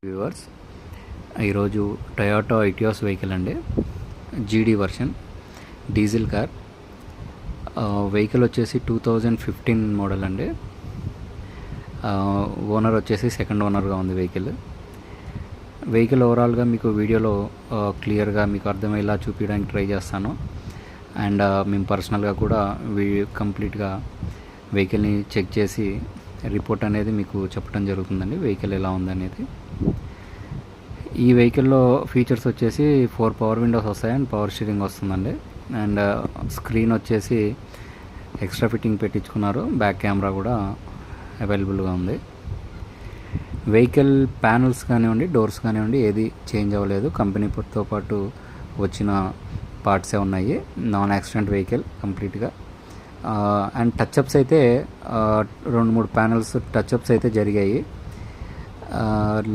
Viewers, ఈరోజు Toyota Etios vehicle అండి. జీడీ వర్షన్ డీజిల్ కార్. వెహికల్ వచ్చేసి 2015 మోడల్ అండి. ఓనర్ వచ్చేసి సెకండ్ ఓనర్గా ఉంది వెహికల్ ఓవరాల్గా మీకు వీడియోలో క్లియర్గా మీకు అర్థమయ్యేలా చూపించడానికి ట్రై చేస్తాను. అండ్ మేము పర్సనల్గా కూడా కంప్లీట్గా వెహికల్ని చెక్ చేసి రిపోర్ట్ అనేది మీకు చెప్పడం జరుగుతుందండి, వెహికల్ ఎలా ఉందనేది. ఈ వెహికల్లో ఫీచర్స్ వచ్చేసి 4 పవర్ విండోస్ వస్తాయి అండ్ పవర్ స్టీరింగ్ వస్తుందండి. అండ్ స్క్రీన్ వచ్చేసి ఎక్స్ట్రా ఫిట్టింగ్ పెట్టించుకున్నారు. బ్యాక్ కెమెరా కూడా అవైలబుల్గా ఉంది. వెహికల్ ప్యానల్స్ కానివ్వండి, డోర్స్ కానివ్వండి, ఏది చేంజ్ అవ్వలేదు. కంపెనీతో పాటు వచ్చిన పార్ట్సే ఉన్నాయి. నాన్ యాక్సిడెంట్ వెహికల్ కంప్లీట్గా. అండ్ టచ్అప్స్ అయితే 2-3 ప్యానల్స్ టచ్అప్స్ అయితే జరిగాయి.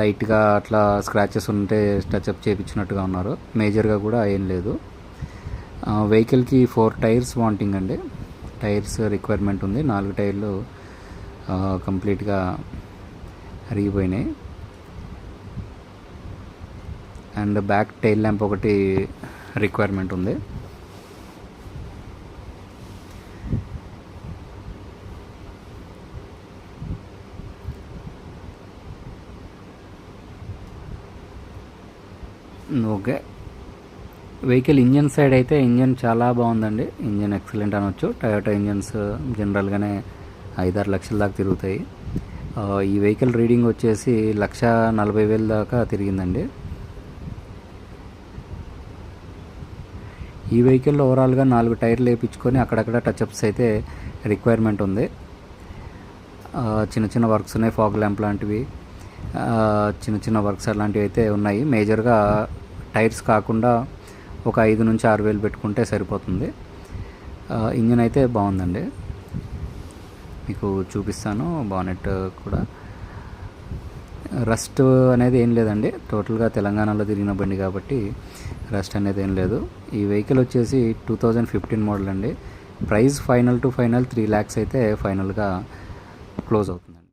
లైట్గా అట్లా స్క్రాచెస్ ఉంటే టచ్అప్ చేయించినట్టుగా ఉన్నారు. మేజర్గా కూడా ఏం లేదు. వెహికల్కి 4 టైర్స్ వాంటింగ్ అండి. టైర్స్ రిక్వైర్మెంట్ ఉంది. 4 టైర్లు కంప్లీట్గా అరిగిపోయినాయి. అండ్ బ్యాక్ టైల్ ల్యాంప్ ఒకటి రిక్వైర్మెంట్ ఉంది. ఓకే, వెహికల్ ఇంజన్ సైడ్ అయితే ఇంజన్ చాలా బాగుందండి. ఇంజన్ ఎక్సలెంట్ అనొచ్చు. టొయోటా ఇంజన్స్ జనరల్గానే 5-6 లక్షల దాకా తిరుగుతాయి. ఈ వెహికల్ రీడింగ్ వచ్చేసి 1,40,000 దాకా తిరిగిందండి. ఈ వెహికల్లో ఓవరాల్గా 4 టైర్లు వేయించుకొని అక్కడక్కడ టచ్అప్స్ అయితే రిక్వైర్మెంట్ ఉంది. చిన్న చిన్న వర్క్స్ ఉన్నాయి. ఫాగ్ ల్యాంప్ లాంటివి, చిన్న చిన్న వర్క్స్ అలాంటివి అయితే ఉన్నాయి. మేజర్గా టైర్స్ కాకుండా ఒక 5,000-6,000 పెట్టుకుంటే సరిపోతుంది. ఇంజన్ అయితే బాగుందండి, మీకు చూపిస్తాను. బానెట్ కూడా రస్ట్ అనేది ఏం లేదండి. టోటల్గా తెలంగాణలో తిరిగిన బండి కాబట్టి రస్ట్ అనేది ఏం లేదు. ఈ వెహికల్ వచ్చేసి 2015 మోడల్ అండి. Price final to final 3 lakhs అయితే ఫైనల్గా క్లోజ్ అవుతుందండి.